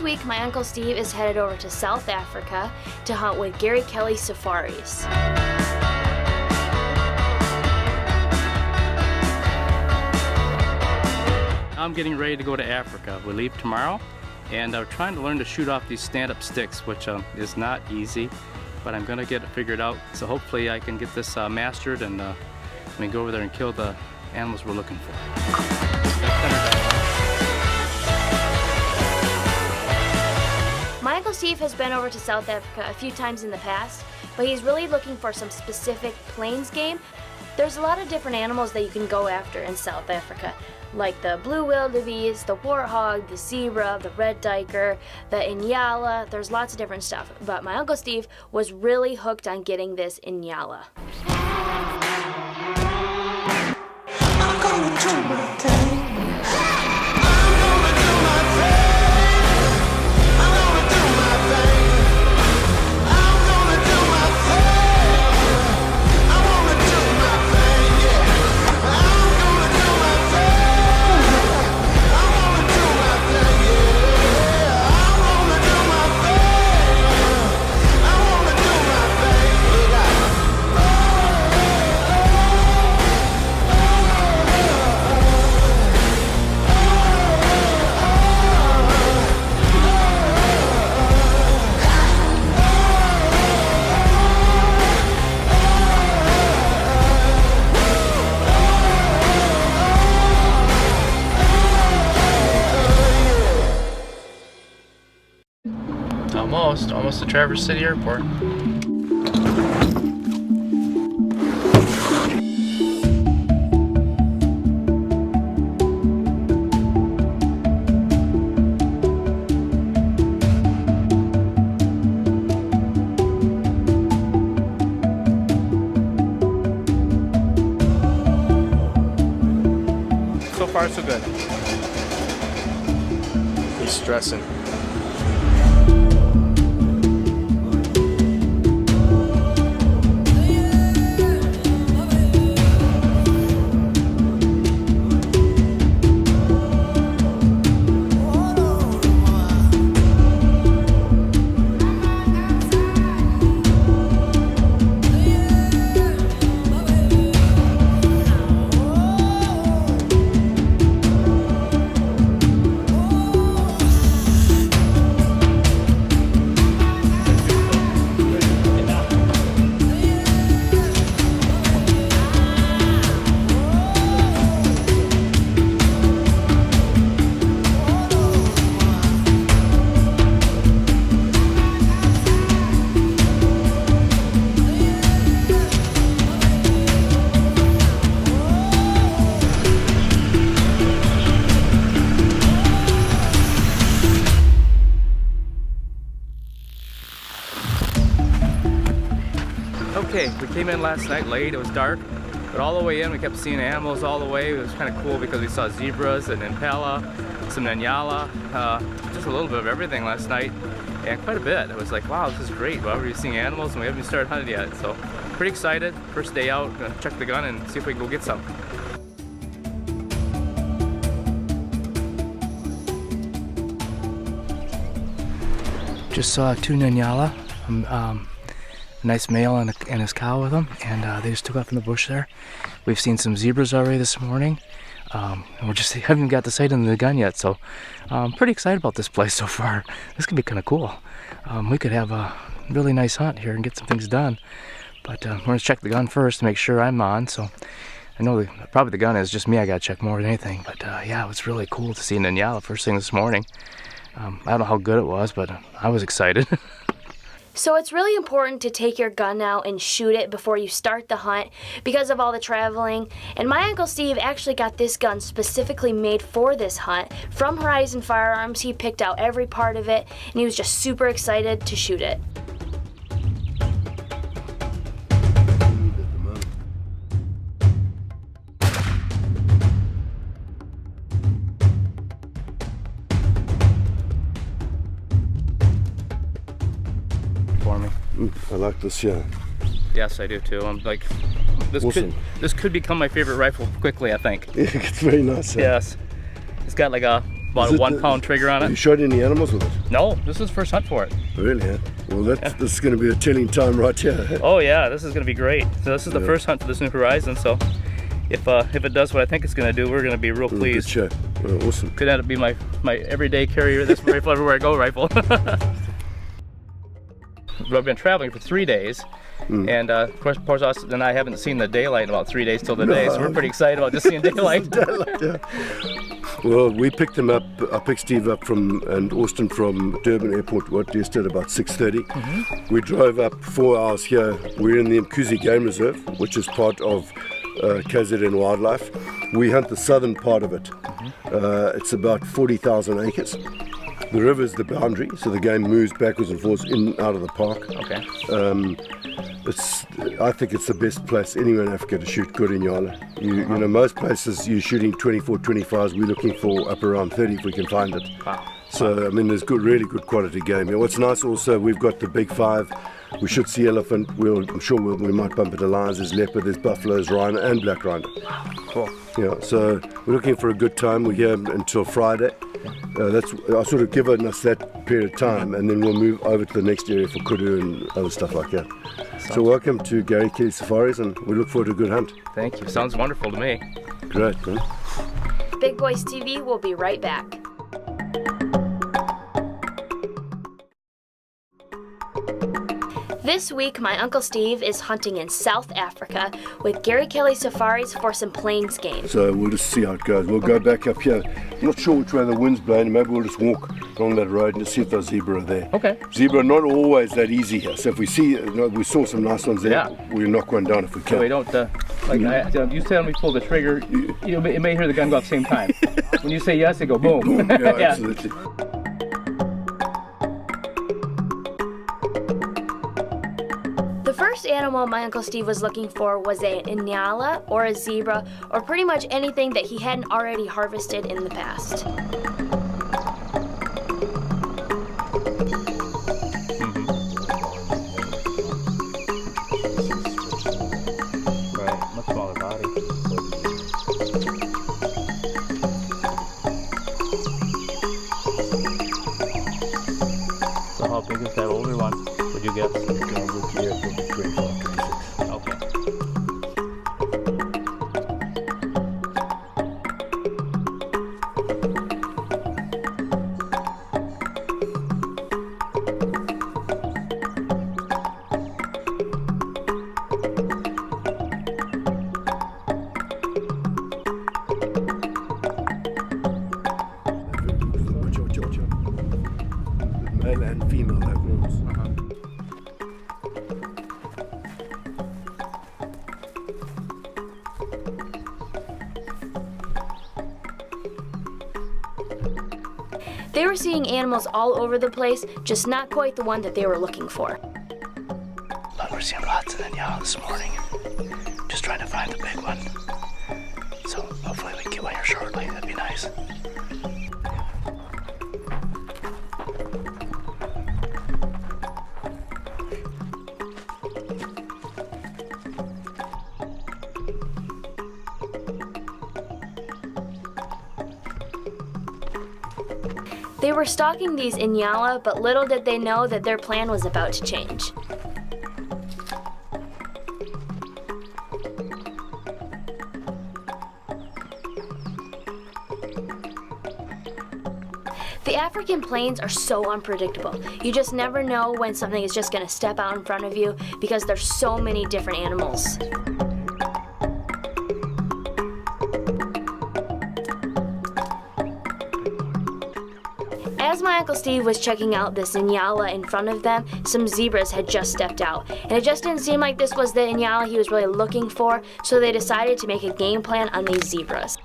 week, my Uncle Steve is headed over to South Africa to hunt with Gary Kelly Safaris. I'm getting ready to go to Africa. We leave tomorrow, and I'm trying to learn to shoot off these stand-up sticks, which is not easy, but I'm gonna get it figured out. So hopefully I can get this mastered, and we can go over there and kill the animals we're looking for. My Uncle Steve has been over to South Africa a few times in the past, but he's really looking for some specific plains game. There's a lot of different animals that you can go after in South Africa, like the blue wildebeest, the warthog, the zebra, the red duiker, the Nyalla. There's lots of different stuff, but my Uncle Steve was really hooked on getting this Nyalla. I'm gonna do my thing. Almost to Traverse City Airport. So far, so good. He's stressing. Okay, we came in last night late, it was dark, but all the way in we kept seeing animals all the way. It was kind of cool because we saw zebras and impala, some Nyalla, just a little bit of everything last night, and quite a bit. It was like, wow, this is great. Well, we're seeing animals and we haven't even started hunting yet, so pretty excited. First day out, gonna check the gun and see if we can go get some. Just saw two Nyalla. Nice male and his cow with him, and they just took off in the bush there. We've seen some zebras already this morning, and we just haven't got the sight on the gun yet, so I'm pretty excited about this place so far. This could be kind of cool. We could have a really nice hunt here and get some things done, but we're going to check the gun first to make sure I'm on. So I know probably the gun is just me. I got to check more than anything, but yeah, it was really cool to see Nyalla first thing this morning. I don't know how good it was, but I was excited. So it's really important to take your gun out and shoot it before you start the hunt because of all the traveling. And my Uncle Steve actually got this gun specifically made for this hunt. From Horizon Firearms, he picked out every part of it, and he was just super excited to shoot it. For me. I like this, yeah. Yes, I do too. I'm like, Awesome. this could become my favorite rifle quickly, I think. Yeah, it's very nice. Yes. It's got like a about a 1 pound trigger on Have you it. shot any animals with it? No, this is first hunt for it. Really? Yeah. Well, this is going to be a telling time right here. Oh yeah, this is gonna be great. So this is the Yeah. first hunt for this new horizon. So if it does what I think it's gonna do, we're gonna be real Good pleased. show. Well, awesome. Could end up be my everyday carrier, this rifle everywhere I go rifle. But I've been traveling for 3 days, and of course us and I haven't seen the daylight in about 3 days till today, so we're pretty excited about just seeing daylight. Yeah. Well, we picked them up. I picked Steve up and Austin from Durban Airport. Yesterday about 6:30. We drove up 4 hours here. We're in the Mkuzi Game Reserve, which is part of KZN Wildlife. We hunt the southern part of it. It's about 40,000 acres. The river is the boundary, so the game moves backwards and forwards in and out of the park. Okay. I think it's the best place anywhere in Africa to shoot good in Nyalla. You know, most places you're shooting 24, 25s. We're looking for up around 30 if we can find it. Wow. So I mean, there's really good quality game here. What's nice also, we've got the big 5. We should see elephant. I'm sure we might bump into lions. There's leopard, there's buffaloes, rhino, and black rhino. Cool. Yeah. So we're looking for a good time. We're here until Friday. I sort of given us that period of time, and then we'll move over to the next area for kudu and other stuff like that. So welcome to Gary Kelly Safaris, and we look forward to a good hunt. Thank you. Sounds wonderful to me. Great, man. Big Boys TV will be right back. This week, my Uncle Steve is hunting in South Africa with Gary Kelly Safaris for some plains game. So we'll just see how it goes. We'll go back up here. I'm not sure which way the wind's blowing. Maybe we'll just walk along that road and just see if those zebra are there. Okay. Zebra are not always that easy here. So if we see, we saw some nice ones there. Yeah. We'll knock one down if we can. So we don't, you tell me pull the trigger, you may hear the gun go at the same time. When you say yes, it go boom. Boom. Yeah, absolutely. The first animal my Uncle Steve was looking for was a Nyalla or a zebra or pretty much anything that he hadn't already harvested in the past. Right, much smaller body. So how big is that older one, would you guess? Okay. Male and female have horns. They were seeing animals all over the place, just not quite the one that they were looking for. We're seeing lots of Nyalla this morning. Just trying to find the big one. So hopefully we can get one here shortly. That'd be nice. They were stalking these Nyalla, but little did they know that their plan was about to change. The African plains are so unpredictable. You just never know when something is just going to step out in front of you because there's so many different animals. As my Uncle Steve was checking out this Nyalla in front of them, some zebras had just stepped out. And it just didn't seem like this was the Nyalla he was really looking for, so they decided to make a game plan on these zebras.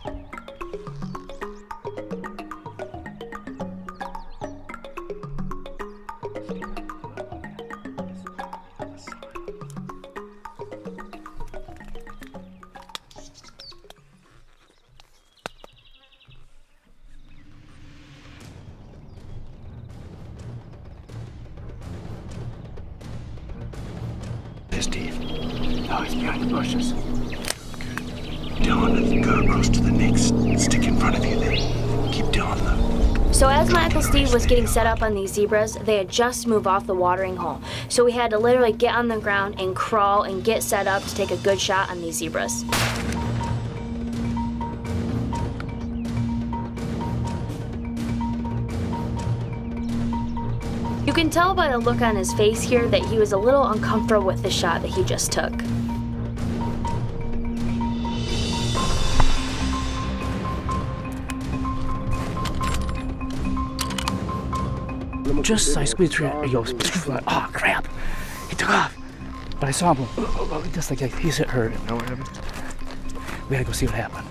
Steve. Oh, he's behind the bushes. Dylan, go close to the next stick in front of you there. Keep Dylan low. So as my Uncle Steve was getting set up on these zebras, they had just moved off the watering hole. So we had to literally get on the ground and crawl and get set up to take a good shot on these zebras. You can tell by the look on his face here that he was a little uncomfortable with the shot that he just took. Just as I squeezed through it, he goes, oh crap, he took off. But I saw him, just like he's hurt. You know what happened? We gotta go see what happened.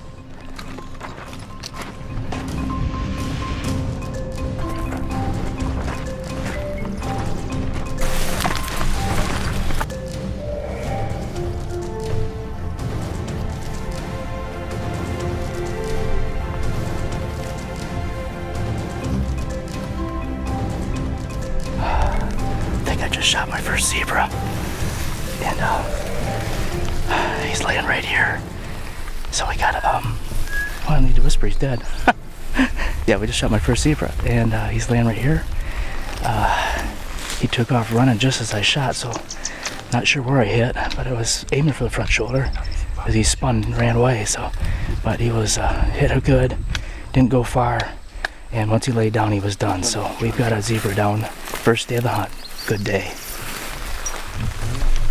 Shot my first zebra, and he's laying right here. So we gotta well, I need to whisper, he's dead. Yeah, we just shot my first zebra, and he's laying right here. He took off running just as I shot, so not sure where I hit, but it was aiming for the front shoulder as he spun and ran away. So, but he was hit her good, didn't go far, and once he laid down, he was done. So we've got a zebra down, first day of the hunt. Good day.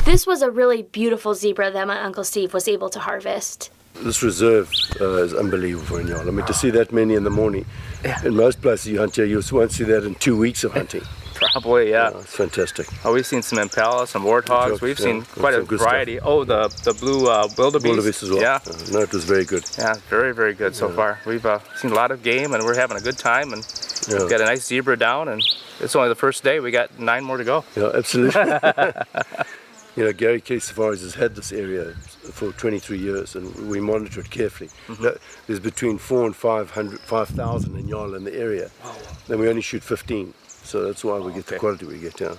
This was a really beautiful zebra that my Uncle Steve was able to harvest. This reserve is unbelievable in Nyalla. I mean, to see that many in the morning. Yeah. In most places you hunt here, you won't see that in 2 weeks of hunting. Probably, yeah. It's fantastic. Oh, we've seen some impala, some warthogs. We've seen quite a variety. Stuff. Oh, the blue wildebeest. Wildebeest as well. Yeah. No, it was very good. Yeah, very, very good so far. We've seen a lot of game, and we're having a good time. And we've got a nice zebra down, and it's only the first day. We got 9 more to go. Yeah, absolutely. You know, Gary K Safaris has had this area for 23 years, and we monitor it carefully. There's between 4,000 and 5,000 in Nyalla in the area. Then we only shoot 15, so that's why we get the quality we get down.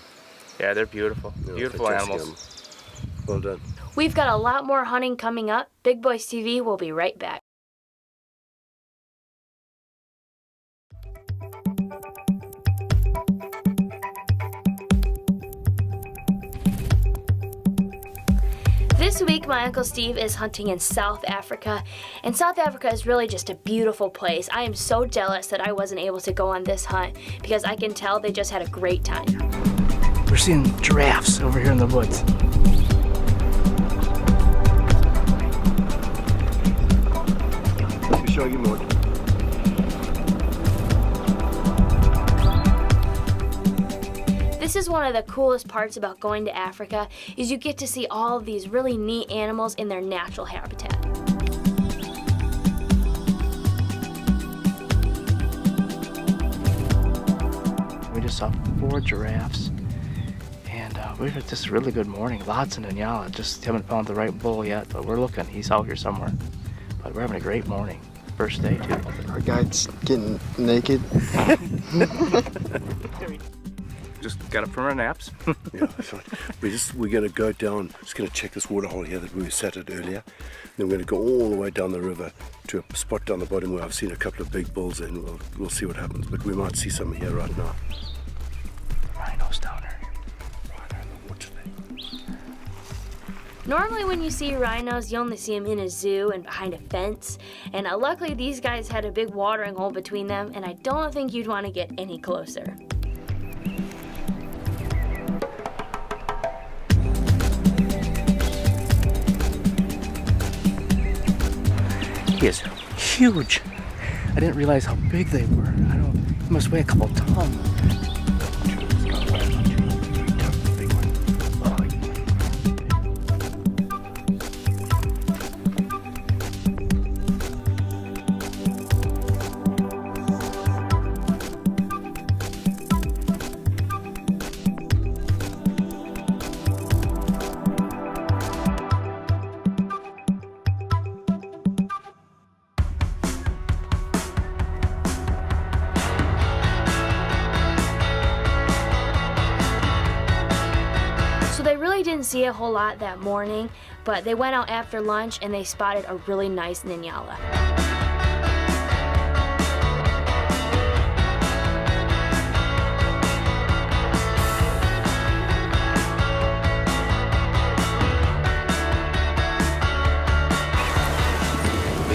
Yeah, they're beautiful. Beautiful animals. Well done. We've got a lot more hunting coming up. Big Boys TV will be right back. This week, my Uncle Steve is hunting in South Africa, and South Africa is really just a beautiful place. I am so jealous that I wasn't able to go on this hunt because I can tell they just had a great time. We're seeing giraffes over here in the woods. Let me show you more. This is one of the coolest parts about going to Africa is you get to see all of these really neat animals in their natural habitat. We just saw 4 giraffes, and we've had this really good morning. Lots in Nyalla. Just haven't found the right bull yet, but we're looking. He's out here somewhere. But we're having a great morning. First day too. Our guide's getting naked. Just got up from our naps. Yeah, so we're going to go down, just going to check this water hole here that we sat at earlier. Then we're going to go all the way down the river to a spot down the bottom where I've seen a couple of big bulls, and we'll see what happens. But we might see some here right now. Rhinos down there. Right in the water. Normally when you see rhinos, you only see them in a zoo and behind a fence. And luckily these guys had a big watering hole between them, and I don't think you'd want to get any closer. He is huge. I didn't realize how big they were. He must weigh a couple tons. So they really didn't see a whole lot that morning, but they went out after lunch and they spotted a really nice Nyalla.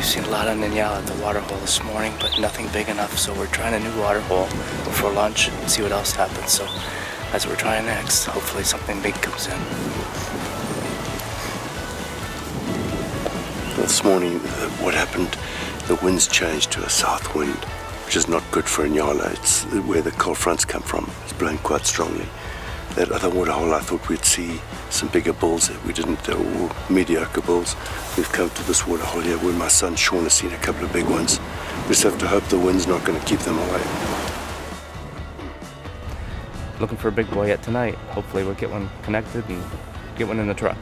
We've seen a lot of Nyalla at the water hole this morning, but nothing big enough, so we're trying a new water hole before lunch and see what else happens. So that's what we're trying next. Hopefully something big comes in. This morning, what happened, the winds changed to a south wind, which is not good for Nyalla. It's where the cold fronts come from. It's blowing quite strongly. That other water hole, I thought we'd see some bigger bulls. We didn't, they were all mediocre bulls. We've come to this water hole here where my son Sean has seen a couple of big ones. We just have to hope the wind's not going to keep them away. Looking for a big boy yet tonight. Hopefully we'll get one connected and get one in the truck.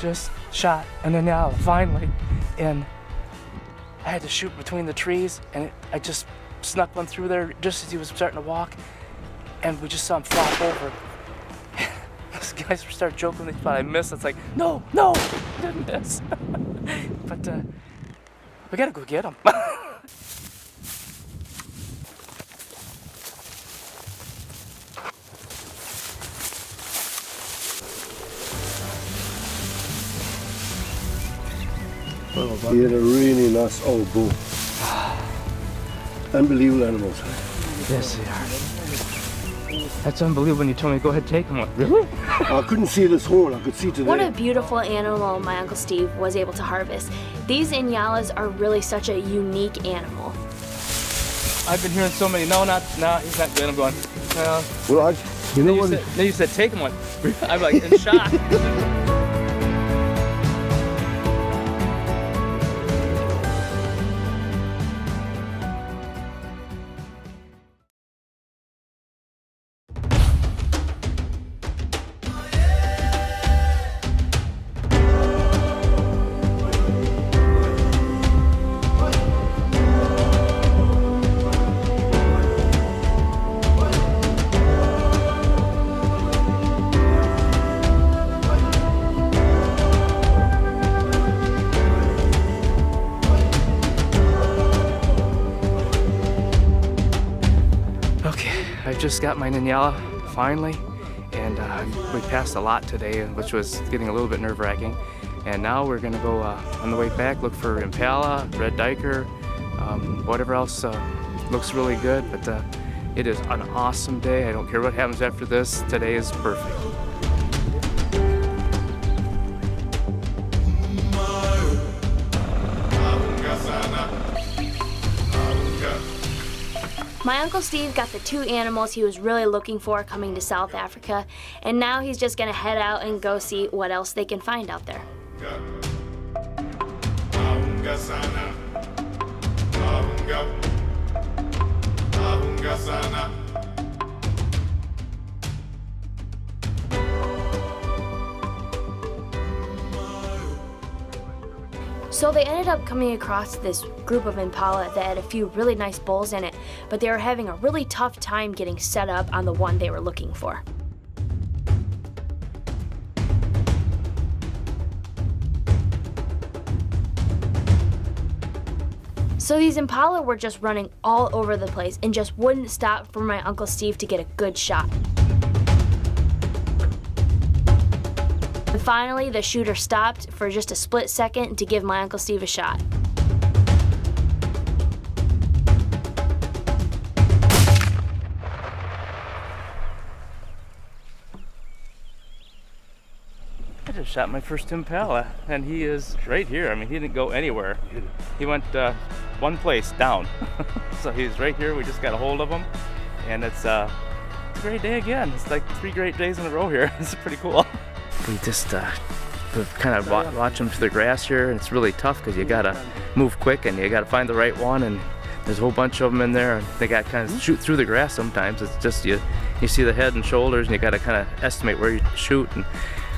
Just shot a Nyalla finally, and I had to shoot between the trees, and I just snuck one through there just as he was starting to walk, and we just saw him flop over. Those guys started joking, they thought I missed. It's like, no, I didn't miss. But we gotta go get him. He had a really nice old bull. Unbelievable animals. Yes, they are. That's unbelievable when you told me to go ahead and take him. Really? I couldn't see this horn, I could see to there. What a beautiful animal my Uncle Steve was able to harvest. These Nyallas are really such a unique animal. I've been hearing so many, no, he's not good. I'm going, well, You know what? then you said take him one. I'm like in shock. I just got my Nyalla finally, and we passed a lot today, which was getting a little bit nerve-wracking. And now we're gonna go on the way back look for impala, red diker, whatever else looks really good. But it is an awesome day. I don't care what happens after this. Today is perfect. My Uncle Steve got the two animals he was really looking for coming to South Africa, and now he's just gonna head out and go see what else they can find out there. So they ended up coming across this group of impala that had a few really nice bulls in it, but they were having a really tough time getting set up on the one they were looking for. So these impala were just running all over the place and just wouldn't stop for my Uncle Steve to get a good shot. And finally, the shooter stopped for just a split second to give my Uncle Steve a shot. I just shot my first impala, and he is right here. I mean, he didn't go anywhere. He went one place down. So he's right here. We just got a hold of him, and it's a great day again. It's like 3 great days in a row here. It's pretty cool. We just kind of watch them to the grass here, and it's really tough because you gotta move quick and you gotta find the right one, and there's a whole bunch of them in there, and they got kind of shoot through the grass sometimes. It's just you see the head and shoulders, and you gotta kind of estimate where you shoot, and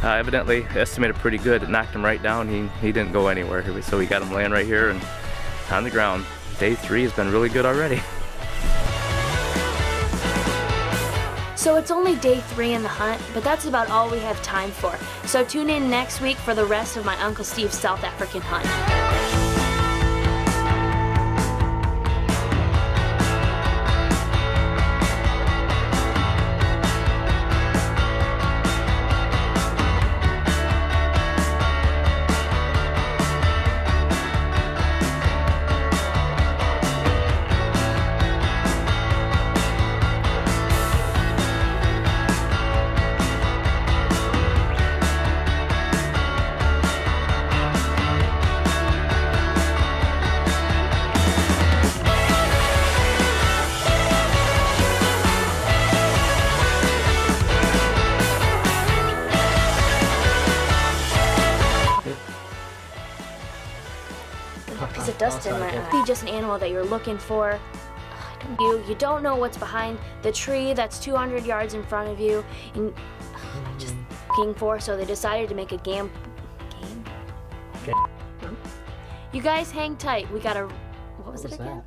evidently estimated pretty good. It knocked him right down. He didn't go anywhere, so we got him laying right here and on the ground. Day 3 has been really good already. So it's only day 3 in the hunt, but that's about all we have time for. So tune in next week for the rest of my Uncle Steve's South African hunt. Piece of dust in my eye. Be just an animal that you're looking for. You don't know what's behind the tree that's 200 yards in front of you, and just looking for. So they decided to make a game. You guys hang tight. We got a. What was it again?